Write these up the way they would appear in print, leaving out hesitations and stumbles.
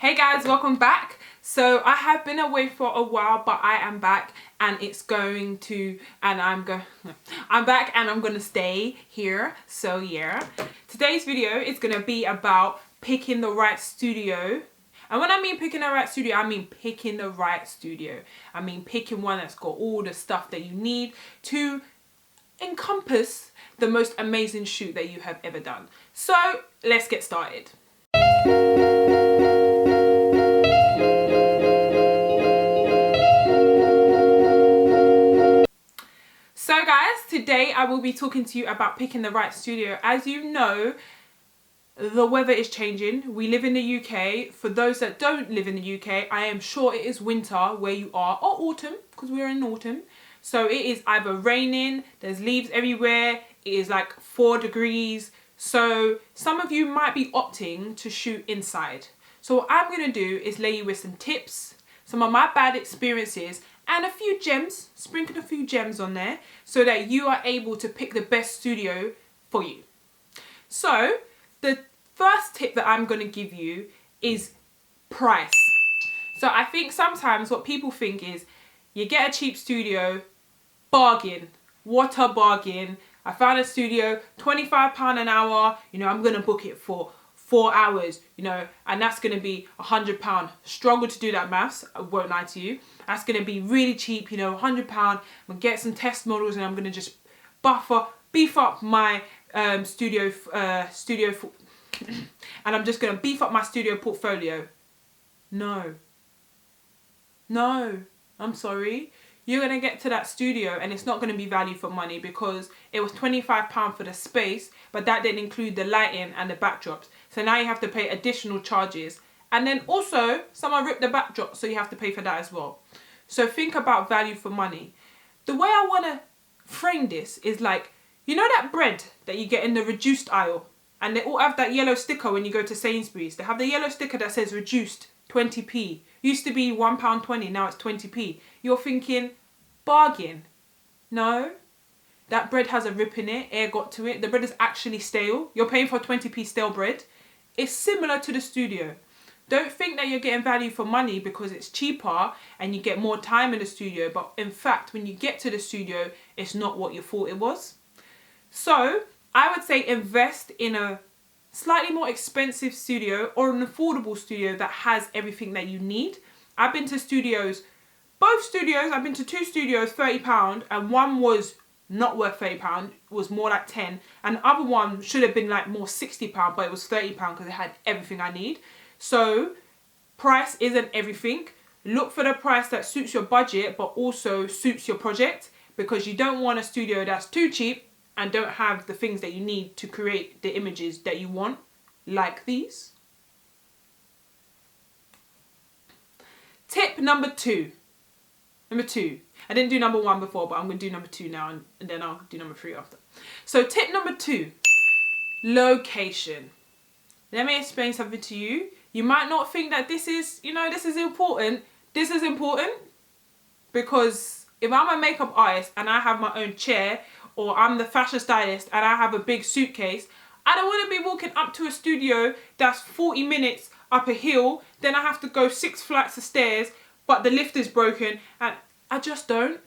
Hey guys, welcome back. So I have been away for a while, but I am back and I'm back and I'm gonna stay here. So yeah, today's video is gonna be about picking the right studio. And when I mean picking the right studio, I mean picking the right studio. I mean picking one that's got all the stuff that you need to encompass the most amazing shoot that you have ever done. So let's get started. So guys, today I will be talking to you about picking the right studio. As you know, the weather is changing. We live in the UK. For those that don't live in the UK, I am sure it is winter where you are, or autumn, because we're in autumn. So it is either raining, there's leaves everywhere, it is like 4 degrees. So some of you might be opting to shoot inside. So what I'm going to do is lay you with some tips, some of my bad experiences, and a few gems, sprinkle a few gems on there so that you are able to pick the best studio for you. So the first tip that I'm going to give you is price. So I think sometimes what people think is you get a cheap studio, bargain. What a bargain. I found a studio, £25 an hour, I'm going to book it for 4 hours, and that's going to be £100. Struggle to do that maths, I won't lie to you. That's going to be really cheap, £100. I'm going to get some test models and I'm going to just beef up my studio, and I'm just going to beef up my studio portfolio. No, I'm sorry. You're going to get to that studio and it's not going to be value for money because it was £25 for the space, but that didn't include the lighting and the backdrops. So now you have to pay additional charges. And then also someone ripped the backdrop, so you have to pay for that as well. So think about value for money. The way I want to frame this is like, that bread that you get in the reduced aisle, and they all have that yellow sticker when you go to Sainsbury's. They have the yellow sticker that says reduced 20p. Used to be £1.20, now it's 20p. You're thinking, bargain. No, that bread has a rip in it, air got to it. The bread is actually stale. You're paying for 20p stale bread. It's similar to the studio. Don't think that you're getting value for money because it's cheaper and you get more time in the studio. But in fact, when you get to the studio, it's not what you thought it was. So I would say invest in a slightly more expensive studio or an affordable studio that has everything that you need. I've been to studios, I've been to 2 studios, £30, and one was not worth £30, it was more like 10, and the other one should have been like more £60, but it was £30 because it had everything I need. So price isn't everything. Look for the price that suits your budget but also suits your project, because you don't want a studio that's too cheap and don't have the things that you need to create the images that you want, like these. Tip number two. I didn't do number 1 before, but I'm going to do number 2 now, and then I'll do number 3 after. So tip number 2, location. Let me explain something to you. You might not think that this is important. This is important because if I'm a makeup artist and I have my own chair, or I'm the fashion stylist and I have a big suitcase, I don't want to be walking up to a studio that's 40 minutes up a hill, then I have to go 6 flights of stairs, but the lift is broken, and I just don't.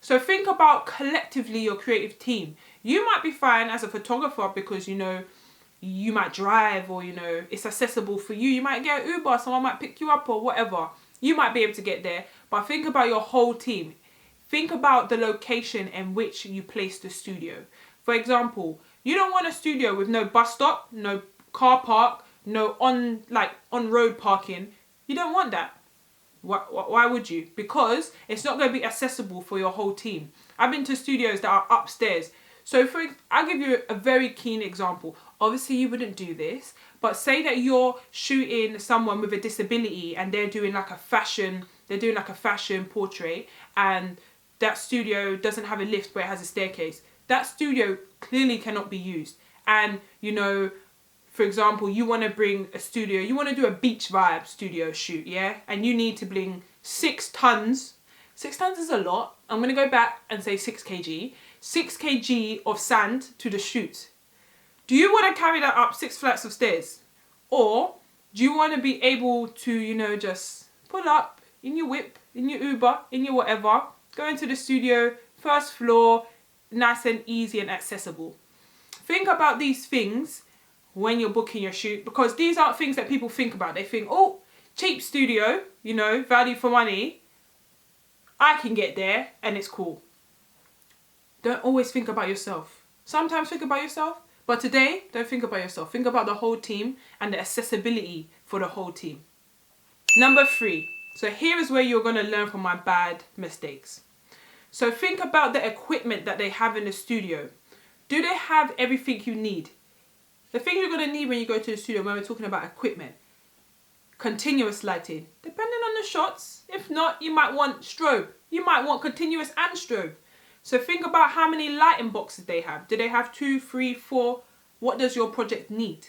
So think about collectively your creative team. You might be fine as a photographer because, you might drive, or, it's accessible for you. You might get an Uber, someone might pick you up or whatever. You might be able to get there, but think about your whole team. Think about the location in which you place the studio. For example, you don't want a studio with no bus stop, no car park, no on-road parking. You don't want that. Why would you? Because it's not going to be accessible for your whole team. I've been to studios that are upstairs. So I'll give you a very keen example. Obviously you wouldn't do this, but say that you're shooting someone with a disability and they're doing like a fashion portrait, and that studio doesn't have a lift but it has a staircase. That studio clearly cannot be used. And for example, you want to do a beach vibe studio shoot, yeah? And you need to bring 6 tons. 6 tons is a lot. I'm going to go back and say 6 kg. 6 kg of sand to the shoot. Do you want to carry that up 6 flights of stairs? Or Do you want to be able to, you know, just pull up in your whip, in your Uber, in your whatever, go into the studio, first floor, nice and easy and accessible? Think about these things when you're booking your shoot, because these aren't things that people think about. They think, oh, cheap studio, you know, value for money, I can get there and it's cool. Don't always think about yourself. Sometimes think about yourself, but today, don't think about yourself. Think about the whole team and the accessibility for the whole team. Number 3. So here is where you're going to learn from my bad mistakes. So think about the equipment that they have in the studio. Do they have everything you need? The thing you're going to need when you go to the studio, when we're talking about equipment, continuous lighting, depending on the shots. If not, you might want strobe. You might want continuous and strobe. So think about how many lighting boxes they have. Do they have 2, 3, 4? What does your project need?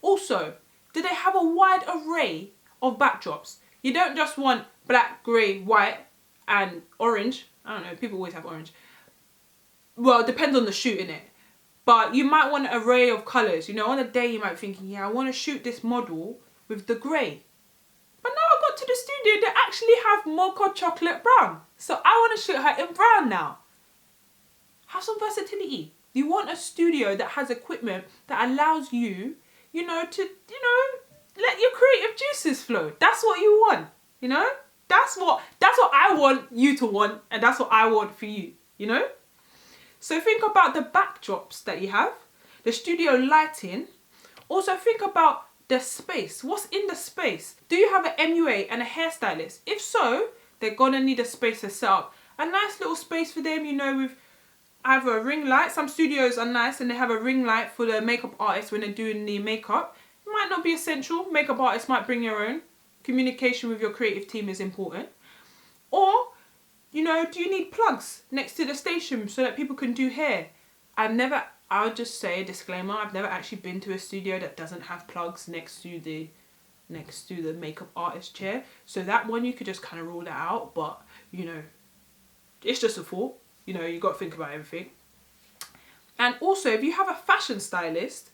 Also, do they have a wide array of backdrops? You don't just want black, grey, white and orange. I don't know, people always have orange. Well, it depends on the shoot, innit? But you might want an array of colours. You know, on a day you might be thinking, yeah, I want to shoot this model with the grey. But now I got to the studio, they actually have mocha chocolate brown. So I want to shoot her in brown now. Have some versatility. You want a studio that has equipment that allows you, you know, to, you know, let your creative juices flow. That's what you want, you know? That's what I want you to want, and that's what I want for you, you know? So think about the backdrops that you have, the studio lighting. Also think about the space. What's in the space? Do you have an MUA and a hairstylist? If so, they're gonna need a space to set up. A nice little space for them, you know, with either a ring light. Some studios are nice and they have a ring light for the makeup artist when they're doing the makeup. It might not be essential. Makeup artists might bring your own. Communication with your creative team is important. Or, you know, do you need plugs next to the station so that people can do hair? I'll just say a disclaimer, I've never actually been to a studio that doesn't have plugs next to the makeup artist chair. So that one you could just kind of rule that out, but you know, it's just a thought. You know, you got to think about everything. And also, if you have a fashion stylist,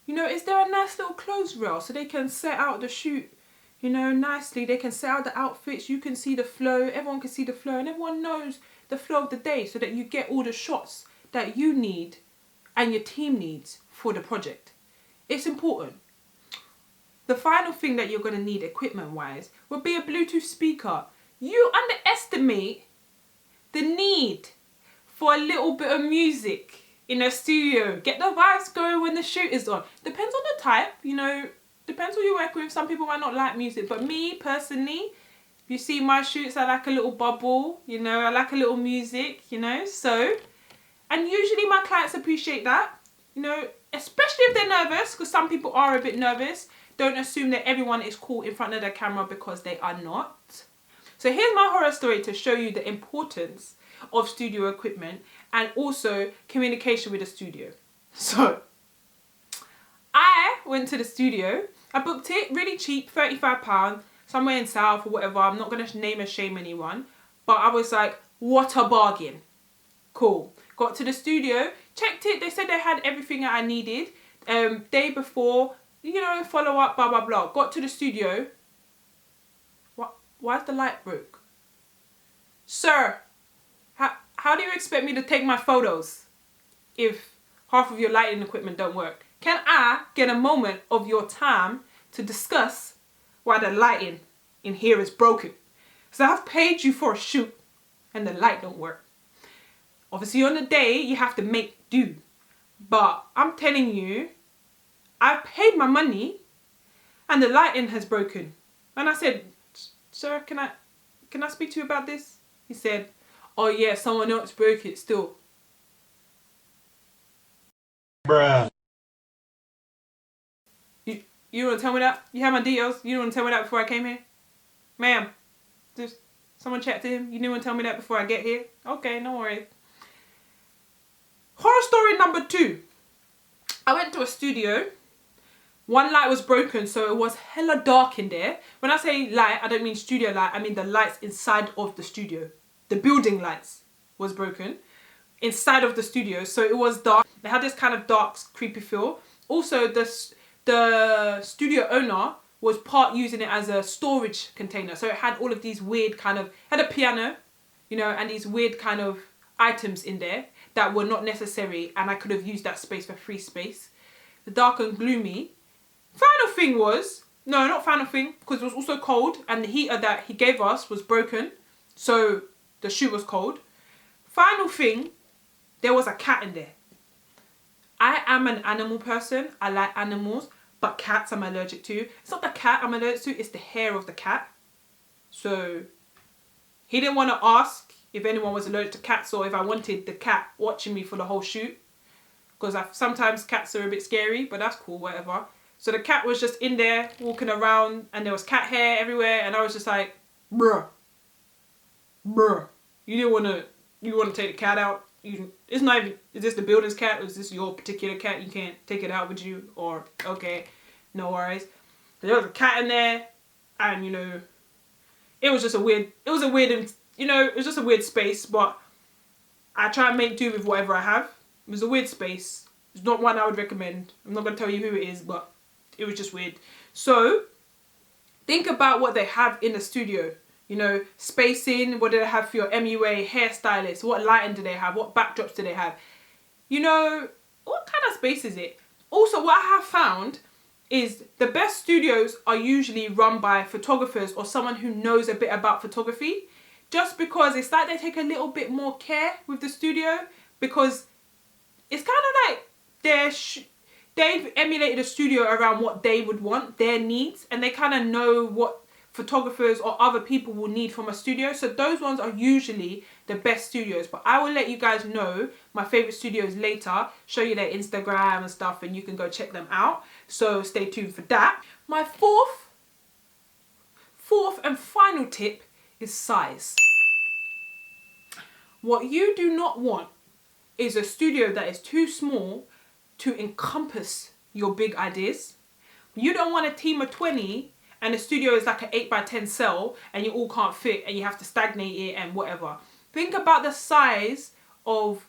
you know, is there a nice little clothes rail so they can set out the shoot, you know, nicely. They can set out the outfits, you can see the flow, everyone can see the flow, and everyone knows the flow of the day so that you get all the shots that you need and your team needs for the project. It's important. The final thing that you're going to need equipment-wise would be a Bluetooth speaker. You underestimate the need for a little bit of music in a studio. Get the vibes going when the shoot is on. Depends on the type, you know, depends who you work with. Some people might not like music, but me personally, if you see my shoots, I like a little bubble, you know, I like a little music, you know, so... And usually my clients appreciate that, you know, especially if they're nervous, because some people are a bit nervous. Don't assume that everyone is cool in front of their camera because they are not. So here's my horror story to show you the importance of studio equipment and also communication with the studio. So I went to the studio, I booked it really cheap, £35, somewhere in South or whatever. I'm not going to name and shame anyone, but I was like, what a bargain. Cool. Got to the studio, checked it, they said they had everything that I needed. Day before, you know, follow up, blah, blah, blah. Got to the studio. Why is the light broke? Sir, how do you expect me to take my photos if half of your lighting equipment don't work? Can I get a moment of your time to discuss why the lighting in here is broken? So I've paid you for a shoot and the light don't work. Obviously on the day you have to make do. But I'm telling you, I've paid my money and the lighting has broken. And I said, sir, can I speak to you about this? He said, oh yeah, someone else broke it still. Bruh. You want to tell me that? You have my details? You didn't want to tell me that before I came here? Ma'am, just someone chat to him. You didn't want to tell me that before I get here? Okay, no worries. Horror story number 2. I went to a studio. One light was broken, so it was hella dark in there. When I say light, I don't mean studio light. I mean the lights inside of the studio. The building lights was broken inside of the studio, so it was dark. They had this kind of dark, creepy feel. Also, the studio owner was part using it as a storage container. So it had all of these weird had a piano, you know, and these weird kind of items in there that were not necessary, and I could have used that space for free space. The dark and gloomy. Final thing was, no, not final thing, because it was also cold, and the heater that he gave us was broken, so the shoe was cold. Final thing, there was a cat in there. I am an animal person. I like animals, but cats I'm allergic to. It's not the cat I'm allergic to, it's the hair of the cat. So he didn't want to ask if anyone was allergic to cats or if I wanted the cat watching me for the whole shoot. Because sometimes cats are a bit scary, but that's cool, whatever. So the cat was just in there walking around, and there was cat hair everywhere, and I was just like, bruh. You want to take the cat out? It's not even, is this the builder's cat, or is this your particular cat? You can't take it out with you, or okay, no worries. There was a cat in there, and you know, it was just a weird space, but I try and make do with whatever I have. It was a weird space. It's not one I would recommend. I'm not going to tell you who it is, but it was just weird. So think about what they have in the studio. You know, spacing, what do they have for your MUA, hairstylist, what lighting do they have, what backdrops do they have? You know, what kind of space is it? Also, what I have found is the best studios are usually run by photographers or someone who knows a bit about photography, just because it's like they take a little bit more care with the studio, because it's kind of like they've emulated a studio around what they would want, their needs, and they kind of know what photographers or other people will need from a studio. So those ones are usually the best studios. But I will let you guys know my favorite studios later, show you their Instagram and stuff, and you can go check them out. So stay tuned for that. My fourth and final tip is size. What you do not want is a studio that is too small to encompass your big ideas. You don't want a team of 20 and the studio is like an 8x10 cell and you all can't fit and you have to stagnate it and whatever. Think about the size of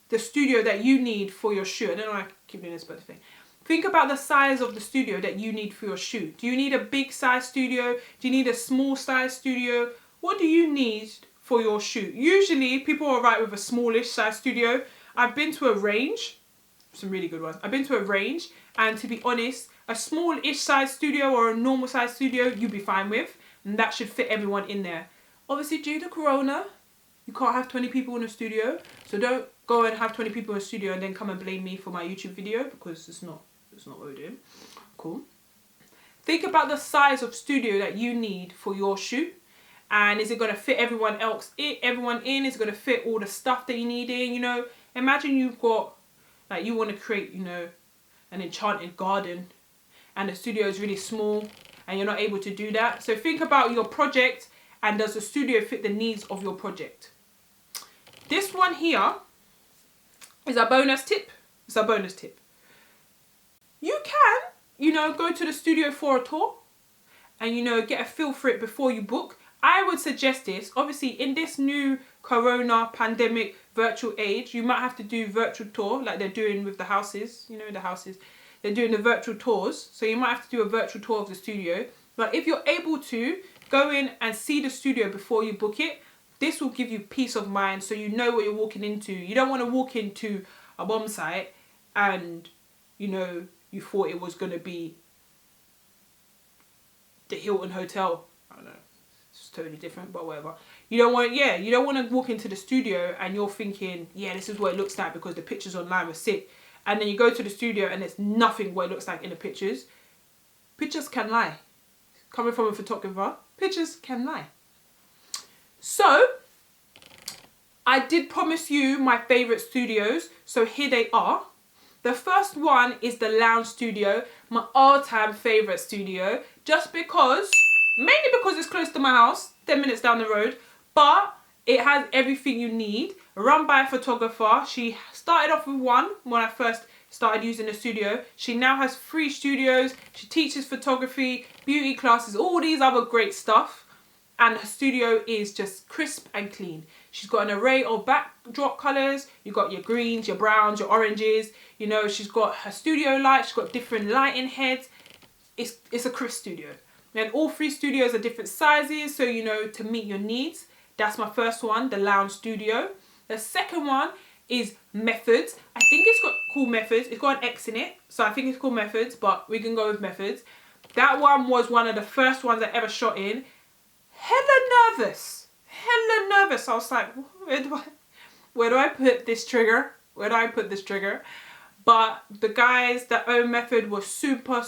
the studio that you need for your shoot. I don't know why I keep doing this but thing. Think about the size of the studio that you need for your shoot. Do you need a big size studio? Do you need a small size studio? What do you need for your shoot? Usually people are right with a smallish size studio. I've been to a range, some really good ones. I've been to a range, and to be honest, a small-ish size studio or a normal size studio you'd be fine with, and that should fit everyone in there. Obviously, due to Corona, you can't have 20 people in a studio, so don't go and have 20 people in a studio and then come and blame me for my YouTube video, because it's not what we're doing. Cool. Think about the size of studio that you need for your shoot, and is it going to fit everyone in? Is it going to fit all the stuff that you need in? You know, imagine you've got, like, you want to create, you know, an enchanted garden, and the studio is really small and you're not able to do that. So think about your project, and does the studio fit the needs of your project? This one here is a bonus tip. It's a bonus tip. You can, you know, go to the studio for a tour and, you know, get a feel for it before you book. I would suggest this. Obviously, in this new Corona pandemic virtual age, you might have to do virtual tour like they're doing with the houses. You know, the houses. They're doing the virtual tours. So you might have to do a virtual tour of the studio. But if you're able to go in and see the studio before you book it, this will give you peace of mind, so you know what you're walking into. You don't want to walk into a bomb site and, you know, you thought it was going to be the Hilton Hotel. I don't know. It's totally different, but whatever. You don't want to walk into the studio and you're thinking, yeah, this is what it looks like because the pictures online were sick. And then you go to the studio and it's nothing what it looks like in the pictures. Pictures can lie. Coming from a photographer, pictures can lie. So, I did promise you my favourite studios, so here they are. The first one is the Lounge Studio, my all-time favourite studio, just because, mainly because it's close to my house, 10 minutes down the road, but it has everything you need, run by a photographer. She started off with one when I first started using the studio. She now has 3 studios. She teaches photography, beauty classes, all these other great stuff. and her studio is just crisp and clean. She's got an array of backdrop colours. You've got your greens, your browns, your oranges. You know, she's got her studio lights. She's got different lighting heads. It's a crisp studio. And all 3 studios are different sizes, so you know, to meet your needs. That's my first one, the lounge studio. The second one is Methods. I think it's called Methods. It's got an X in it, so I think it's called Methods, but we can go with Methods. That one was one of the first ones I ever shot in. Hella nervous. I was like, where do I put this trigger? Where do I put this trigger? But the guys that own Method were super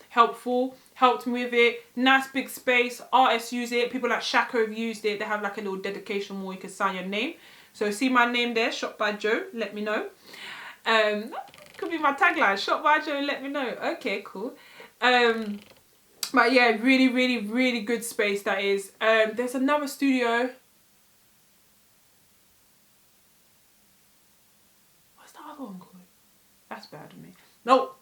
helpful, helped me with it. Nice big space, artists use it, people like Shako have used it. They have like a little dedication where you can sign your name. So see my name there, Shot by Joe, let me know. Could be my tagline, Shot by Joe, let me know. Okay, cool. But yeah, really good space that is. There's another studio. What's the other one called? That's bad of me. No.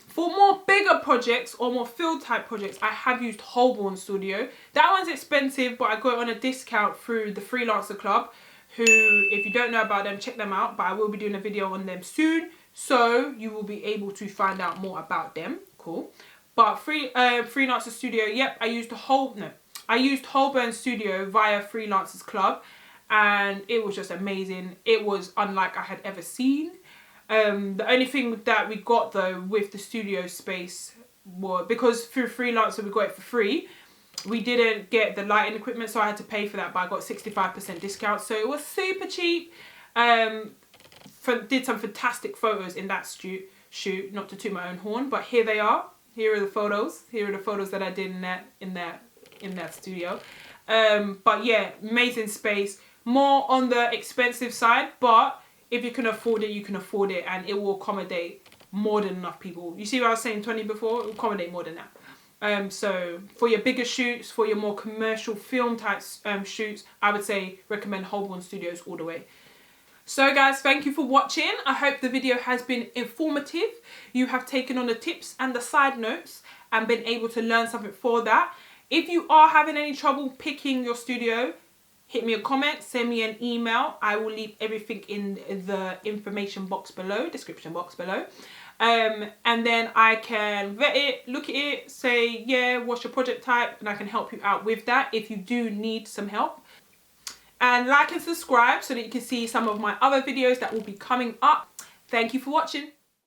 For more bigger projects or more field type projects, I have used Holborn Studio. That one's expensive, but I got it on a discount through the Freelancer Club, who, if you don't know about them, check them out. But I will be doing a video on them soon, so you will be able to find out more about them. Cool. But Freelancer Studio, yep, I used Holborn Studio via Freelancers Club, and it was just amazing. It was unlike I had ever seen. The only thing that we got though with the studio space was, because through Freelancer we got it for free, we didn't get the lighting equipment, so I had to pay for that, but I got 65% discount, so it was super cheap. Did some fantastic photos in that shoot, not to toot my own horn, but here they are. Here are the photos. Here are the photos that I did in that studio. But yeah, amazing space. More on the expensive side, but if you can afford it, you can afford it, and it will accommodate more than enough people. You see what I was saying 20 before? It will accommodate more than that. So for your bigger shoots, for your more commercial film type shoots, I would say recommend Holborn Studios all the way. So guys, thank you for watching. I hope the video has been informative. You have taken on the tips and the side notes and been able to learn something for that. If you are having any trouble picking your studio, hit me a comment, send me an email. I will leave everything in the information box below, description box below. And then I can vet it, look at it, say, yeah, what's your project type? And I can help you out with that if you do need some help. And like and subscribe so that you can see some of my other videos that will be coming up. Thank you for watching.